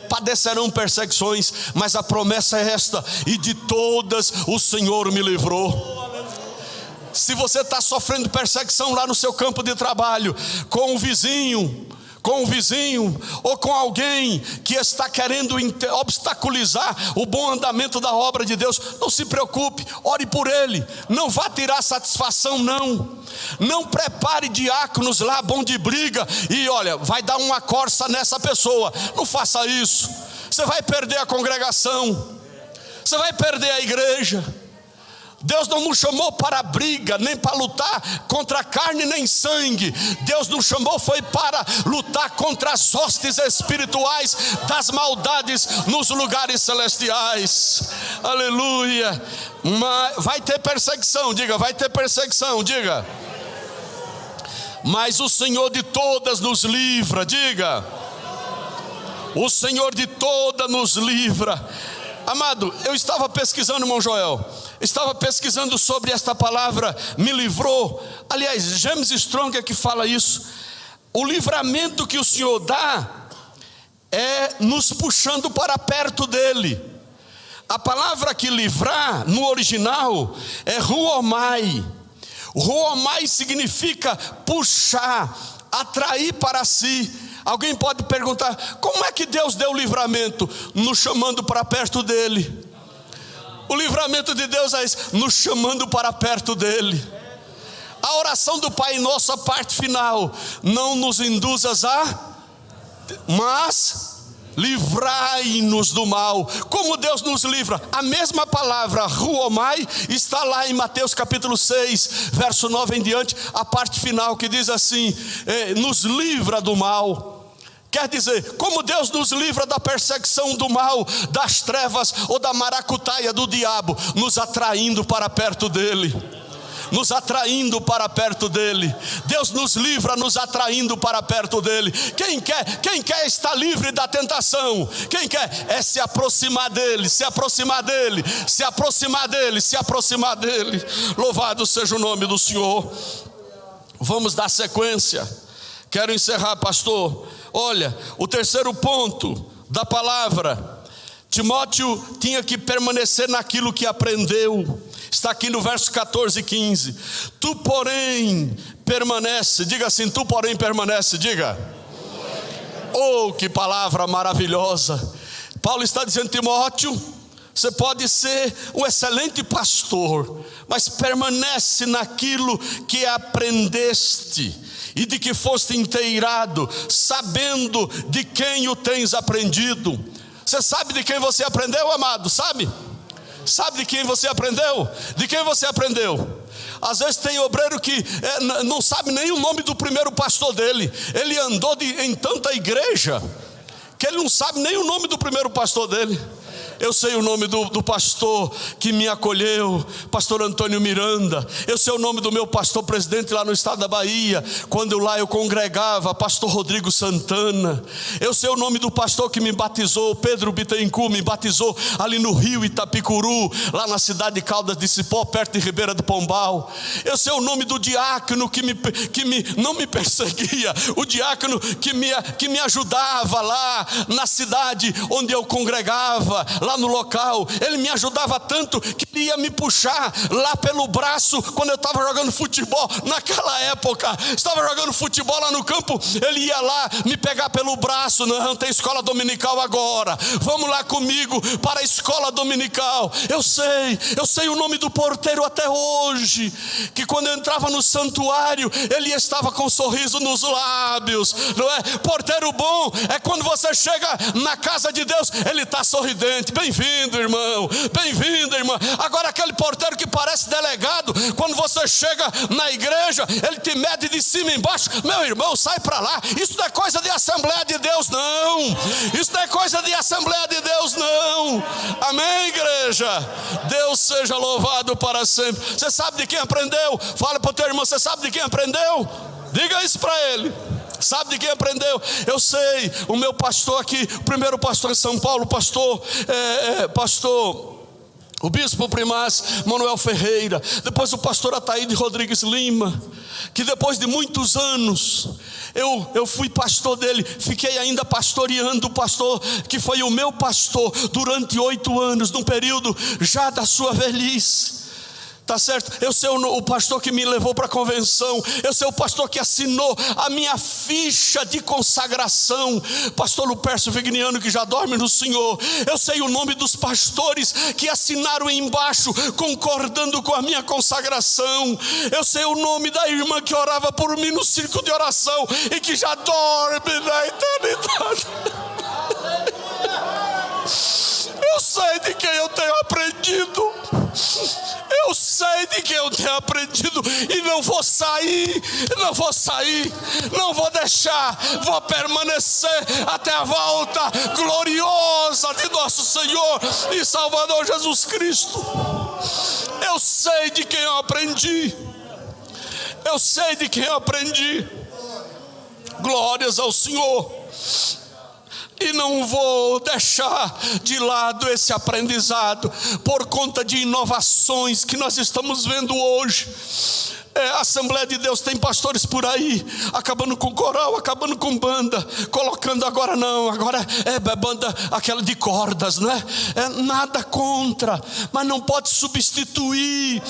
S2: padecerão perseguições, mas a promessa é esta: e de todas o Senhor me livrou. Se você está sofrendo perseguição lá no seu campo de trabalho, com um vizinho, ou com alguém que está querendo obstaculizar o bom andamento da obra de Deus, não se preocupe, ore por ele. Não vá tirar satisfação, não prepare diáconos lá bom de briga e olha, vai dar uma corça nessa pessoa. Não faça isso. Você vai perder a congregação, você vai perder a igreja. Deus não nos chamou para a briga, nem para lutar contra carne nem sangue. Deus nos chamou foi para lutar contra as hostes espirituais das maldades nos lugares celestiais. Aleluia. Vai ter perseguição, diga, vai ter perseguição, diga. Mas o Senhor de todas nos livra, diga. O Senhor de todas nos livra. Amado, eu estava pesquisando, irmão Joel, estava pesquisando sobre esta palavra, me livrou. Aliás, James Strong é que fala isso. O livramento que o Senhor dá é nos puxando para perto dele. A palavra que livrar no original é ruomai. Ruomai significa puxar, atrair para si. Alguém pode perguntar, como é que Deus deu o livramento? Nos chamando para perto dele. O livramento de Deus é isso, nos chamando para perto dele. A oração do Pai Nosso, a parte final, não nos induzas mas livrai-nos do mal. Como Deus nos livra? A mesma palavra ruomai está lá em Mateus capítulo 6, verso 9 em diante, a parte final que diz assim, nos livra do mal. Quer dizer, como Deus nos livra da perseguição do mal, das trevas ou da maracutaia do diabo, nos atraindo para perto dele. Nos atraindo para perto dele. Deus nos livra nos atraindo para perto dele. Quem quer estar livre da tentação? Quem quer? É se aproximar dele, se aproximar dele, se aproximar dele, se aproximar dele. Louvado seja o nome do Senhor. Vamos dar sequência. Quero encerrar, pastor. Olha, o terceiro ponto da palavra, Timóteo tinha que permanecer naquilo que aprendeu. Está aqui no verso 14 e 15. Tu porém permanece, diga assim, tu porém permanece, diga. Oh, que palavra maravilhosa. Paulo está dizendo, Timóteo, você pode ser um excelente pastor, mas permanece naquilo que aprendeste e de que foste inteirado, sabendo de quem o tens aprendido. Você sabe de quem você aprendeu, amado? Sabe? Sabe de quem você aprendeu? De quem você aprendeu? Às vezes tem obreiro que não sabe nem o nome do primeiro pastor dele. Ele andou em tanta igreja que ele não sabe nem o nome do primeiro pastor dele. Eu sei o nome do pastor que me acolheu, pastor Antônio Miranda. Eu sei o nome do meu pastor presidente lá no estado da Bahia, quando lá eu congregava, pastor Rodrigo Santana. Eu sei o nome do pastor que me batizou, Pedro Bittencourt, me batizou ali no Rio Itapicuru, lá na cidade de Caldas de Cipó, perto de Ribeira do Pombal. Eu sei o nome do diácono que não me perseguia, o diácono que me ajudava lá na cidade onde eu congregava, lá no local. Ele me ajudava tanto que ele ia me puxar lá pelo braço quando eu estava jogando futebol. Naquela época, estava jogando futebol lá no campo, ele ia lá me pegar pelo braço. Não tem escola dominical agora, vamos lá comigo para a escola dominical. Eu sei o nome do porteiro até hoje, que quando eu entrava no santuário, ele estava com um sorriso nos lábios, não é? Porteiro bom é quando você chega na casa de Deus, ele está sorridente. Bem-vindo, irmão, bem-vinda, irmã. Agora aquele porteiro que parece delegado, quando você chega na igreja, ele te mede de cima e embaixo. Meu irmão, sai para lá. Isso não é coisa de Assembleia de Deus, não. Isso não é coisa de Assembleia de Deus, não. Amém, igreja? Deus seja louvado para sempre. Você sabe de quem aprendeu? Fala para o teu irmão, você sabe de quem aprendeu? Diga isso para ele. Sabe de quem aprendeu? Eu sei, o meu pastor aqui, o primeiro pastor em São Paulo, o bispo primaz Manuel Ferreira, depois o pastor Ataíde Rodrigues Lima, que depois de muitos anos, eu fui pastor dele, fiquei ainda pastoreando o pastor, que foi o meu pastor durante 8 anos, num período já da sua velhice. Tá certo? Eu sei o pastor que me levou para a convenção. Eu sei o pastor que assinou a minha ficha de consagração, pastor Lupercio Vigniano, que já dorme no Senhor. Eu sei o nome dos pastores que assinaram embaixo, concordando com a minha consagração. Eu sei o nome da irmã que orava por mim no círculo de oração e que já dorme na eternidade. Eu sei de quem eu tenho aprendido. Eu sei de que eu tenho aprendido e não vou sair, não vou deixar, vou permanecer até a volta gloriosa de nosso Senhor e Salvador Jesus Cristo. Eu sei de quem eu aprendi. Eu sei de quem eu aprendi. Glórias ao Senhor. E não vou deixar de lado esse aprendizado por conta de inovações que nós estamos vendo hoje. A Assembleia de Deus tem pastores por aí, acabando com coral, acabando com banda, colocando agora é banda aquela de cordas, né? Nada contra, mas não pode substituir.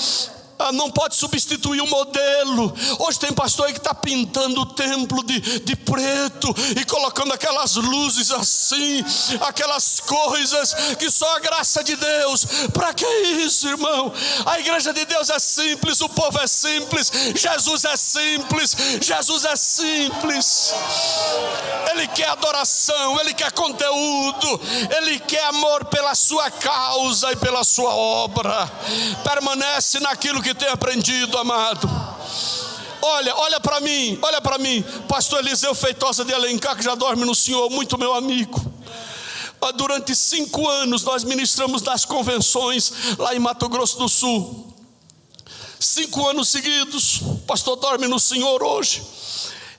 S2: Não pode substituir o modelo. Hoje tem pastor aí que está pintando o templo de preto e colocando aquelas luzes assim, aquelas coisas que só a graça de Deus. Para que isso, irmão? A igreja de Deus é simples, o povo é simples, Jesus é simples, Jesus é simples. Ele quer adoração, Ele quer conteúdo, Ele quer amor pela sua causa e pela sua obra. Permanece naquilo que tem aprendido, amado. Olha para mim, pastor Eliseu Feitosa de Alencar, que já dorme no Senhor, muito meu amigo. Durante 5 anos nós ministramos nas convenções lá em Mato Grosso do Sul. 5 anos seguidos, pastor dorme no Senhor hoje.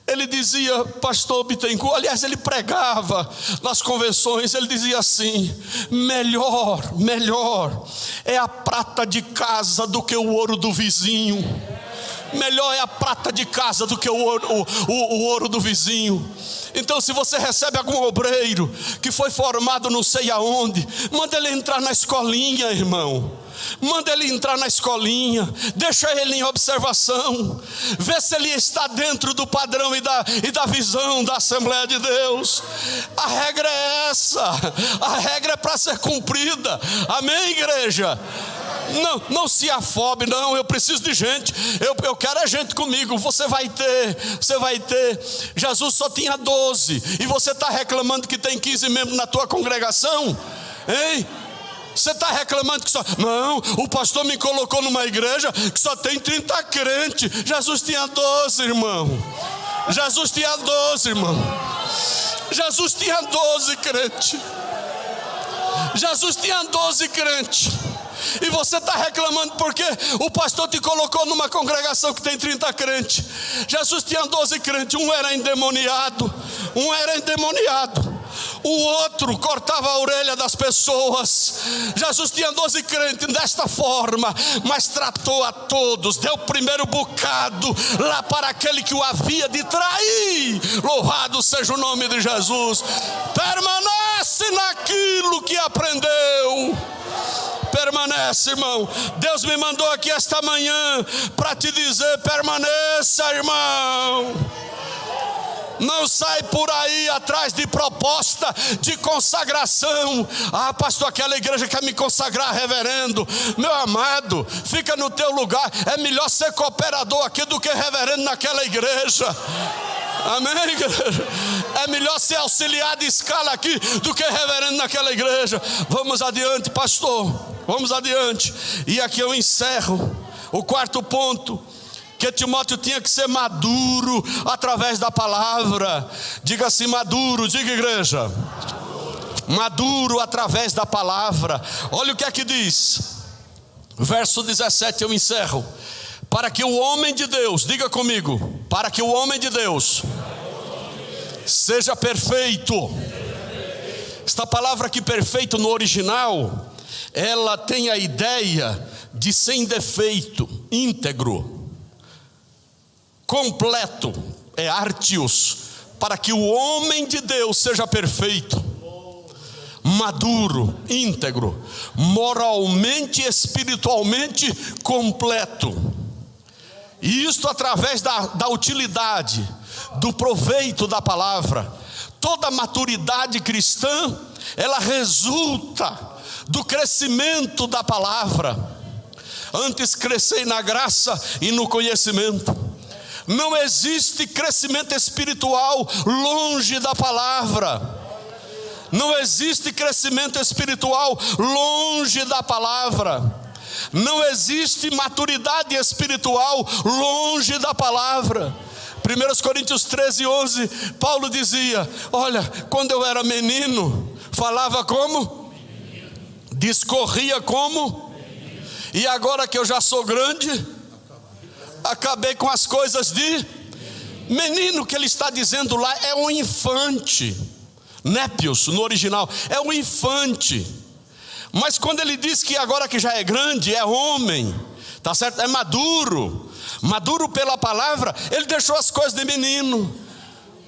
S2: Ele dizia, pastor Bittencourt, aliás, ele pregava nas convenções, ele dizia assim: melhor é a prata de casa do que o ouro do vizinho. Melhor é a prata de casa do que o ouro do vizinho. Então, se você recebe algum obreiro que foi formado não sei aonde, manda ele entrar na escolinha, irmão. Manda ele entrar na escolinha, deixa ele em observação, vê se ele está dentro do padrão e da visão da Assembleia de Deus. A regra é essa, a regra é para ser cumprida. Amém, igreja? Não se afobe, não. Eu preciso de gente, eu quero é gente comigo. Você vai ter. Jesus só tinha 12 e você está reclamando que tem 15 membros na tua congregação, hein? Você está reclamando que só... Não, o pastor me colocou numa igreja que só tem 30 crentes. Jesus tinha 12, irmão. Jesus tinha 12, irmão. Jesus tinha 12 crentes. Jesus tinha 12 crentes. E você está reclamando porque o pastor te colocou numa congregação que tem 30 crentes. Jesus tinha 12 crentes. Um era endemoniado. O outro cortava a orelha das pessoas. Jesus tinha 12 crentes desta forma, mas tratou a todos, deu o primeiro bocado lá para aquele que o havia de trair. Louvado seja o nome de Jesus. Permanece naquilo que aprendeu. Permanece, irmão. Deus me mandou aqui esta manhã para te dizer: permaneça, irmão. Não sai por aí atrás de proposta de consagração. Ah, pastor, aquela igreja quer me consagrar reverendo. Meu amado, fica no teu lugar. É melhor ser cooperador aqui do que reverendo naquela igreja. Amém, igreja? É melhor ser auxiliar de escala aqui do que reverendo naquela igreja. Vamos adiante, pastor. Vamos adiante. E aqui eu encerro o 4º ponto. Que Timóteo tinha que ser maduro através da palavra. Diga assim, maduro, diga, igreja. Maduro através da palavra. Olha o que é que diz. Verso 17 eu encerro. Para que o homem de Deus, diga comigo, para que o homem de Deus seja perfeito. Esta palavra aqui, perfeito, no original, ela tem a ideia de sem defeito, íntegro, completo, é artios, para que o homem de Deus seja perfeito, maduro, íntegro, moralmente e espiritualmente completo. E isto através da utilidade, do proveito da palavra. Toda maturidade cristã, ela resulta do crescimento da palavra. Antes crescei na graça e no conhecimento. Não existe crescimento espiritual longe da palavra. Não existe crescimento espiritual longe da palavra. Não existe maturidade espiritual longe da palavra. 1 Coríntios 13:11, Paulo dizia: olha, quando eu era menino, falava como? Discorria como? E agora que eu já sou grande, acabei com as coisas de menino. Que ele está dizendo lá é um infante. Népios, no original, é um infante. Mas quando ele diz que agora que já é grande, é homem, tá certo? É maduro, maduro pela palavra, ele deixou as coisas de menino.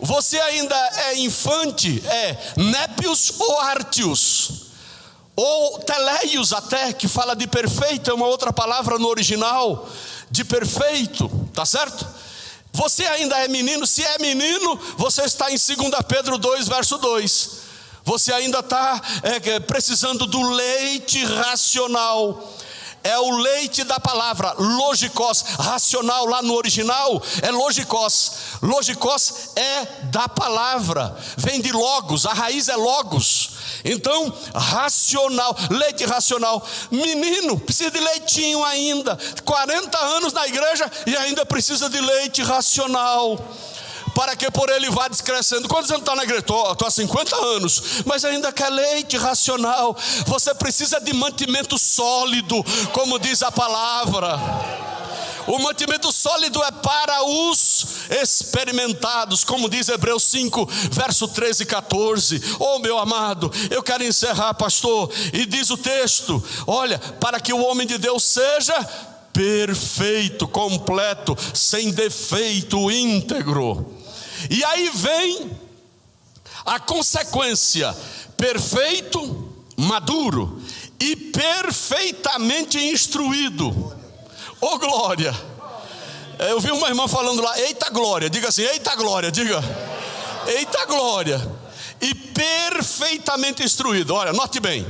S2: Você ainda é infante, é népios ou artios, ou teleios até, que fala de perfeito, é uma outra palavra no original, de perfeito, tá certo? Você ainda é menino. Se é menino, você está em 2 Pedro 2, verso 2. Você ainda está precisando do leite racional. É o leite da palavra, logikos, racional lá no original, é logikos. Logikos é da palavra, vem de logos, a raiz é logos. Então, racional, leite racional. Menino, precisa de leitinho ainda, 40 anos na igreja e ainda precisa de leite racional, para que por ele vá descrescendo. Quantos anos está na igreja? Estou há 50 anos, mas ainda quer leite racional. Você precisa de mantimento sólido, como diz a palavra. O mantimento sólido é para os experimentados, como diz Hebreus 5, verso 13 e 14. Oh, meu amado, eu quero encerrar, pastor, e diz o texto: olha, para que o homem de Deus seja perfeito, completo, sem defeito, íntegro. E aí vem a consequência: perfeito, maduro e perfeitamente instruído. Oh, glória! Eu vi uma irmã falando lá: eita glória, diga assim, eita glória, diga, eita glória. E perfeitamente instruído. Olha, note bem,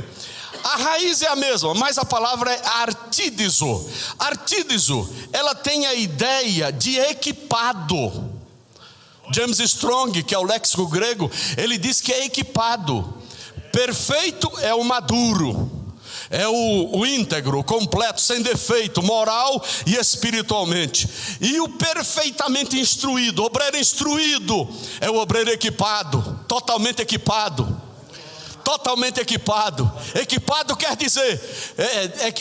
S2: a raiz é a mesma, mas a palavra é artídizo. Artídizo, ela tem a ideia de equipado. James Strong, que é o léxico grego, ele diz que é equipado. Perfeito é o maduro, é o íntegro, o completo, sem defeito, moral e espiritualmente. E o perfeitamente instruído, obreiro instruído, é o obreiro equipado, totalmente equipado. Totalmente equipado. Equipado quer dizer,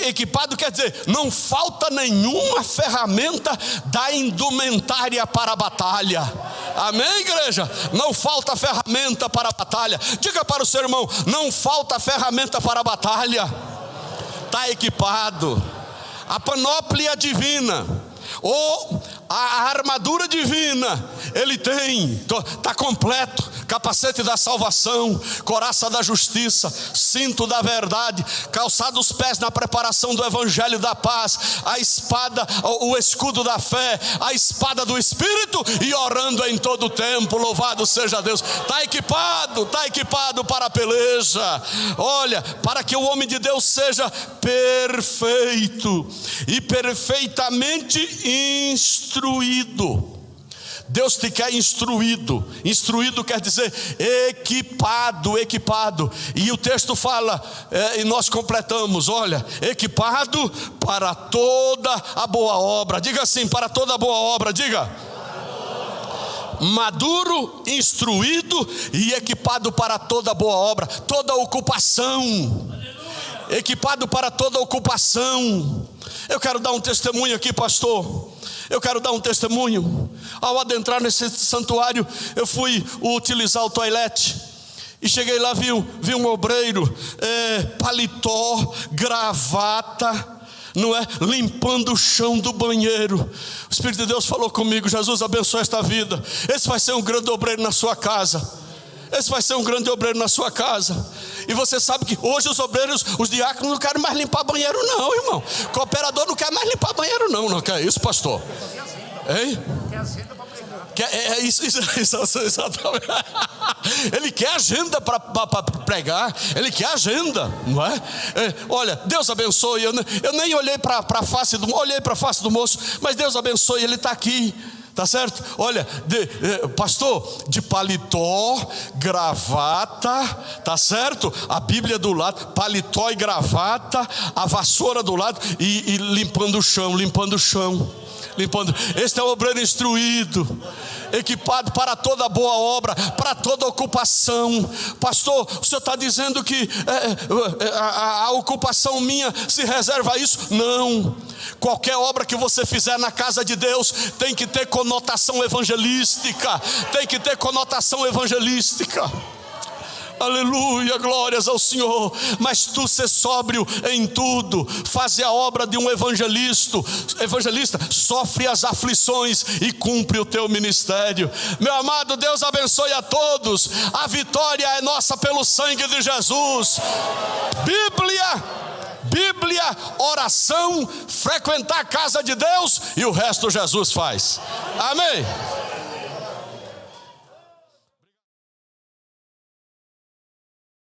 S2: equipado quer dizer, não falta nenhuma ferramenta da indumentária para a batalha. Amém, igreja? Não falta ferramenta para a batalha. Diga para o seu irmão: não falta ferramenta para a batalha. Está equipado. A panóplia divina, ou a armadura divina, ele tem, está completo. Capacete da salvação, coraça da justiça, cinto da verdade, calçado os pés na preparação do evangelho da paz, a espada, o escudo da fé, a espada do Espírito, e orando em todo o tempo. Louvado seja Deus. Está equipado para a peleja. Olha, para que o homem de Deus seja perfeito e perfeitamente instruído. Deus te quer instruído. Instruído quer dizer equipado, equipado. E o texto fala, e nós completamos, olha, equipado para toda a boa obra. Diga assim, para toda a boa obra, diga. Maduro, instruído e equipado para toda boa obra, toda ocupação. Equipado para toda ocupação. Eu quero dar um testemunho aqui, pastor. Eu quero dar um testemunho. Ao adentrar nesse santuário, eu fui utilizar o toalete e cheguei lá, vi um obreiro, paletó, gravata, não é? Limpando o chão do banheiro. O Espírito de Deus falou comigo: Jesus, abençoe esta vida. Esse vai ser um grande obreiro na sua casa. Esse vai ser um grande obreiro na sua casa. E você sabe que hoje os obreiros, os diáconos não querem mais limpar banheiro não, irmão. Cooperador não quer mais limpar banheiro não. Não quer isso, pastor? Hein? Isso, exatamente. Ele quer agenda para pregar. Ele quer agenda, não é? Olha, Deus abençoe. Eu nem olhei para a face do moço, mas Deus abençoe. Ele está aqui, Tá certo? Olha, pastor, de paletó, gravata, tá certo? A Bíblia do lado, paletó e gravata, a vassoura do lado e limpando o chão. Este é o obreiro instruído, equipado para toda boa obra, para toda ocupação. Pastor, o senhor está dizendo que a ocupação minha se reserva a isso? Não. Qualquer obra que você fizer na casa de Deus tem que ter conotação evangelística. Aleluia, glórias ao Senhor. Mas tu ser sóbrio em tudo, faze a obra de um evangelista, sofre as aflições e cumpre o teu ministério. Meu amado, Deus abençoe a todos. A vitória é nossa pelo sangue de Jesus. Bíblia, oração, frequentar a casa de Deus, e o resto Jesus faz. Amém.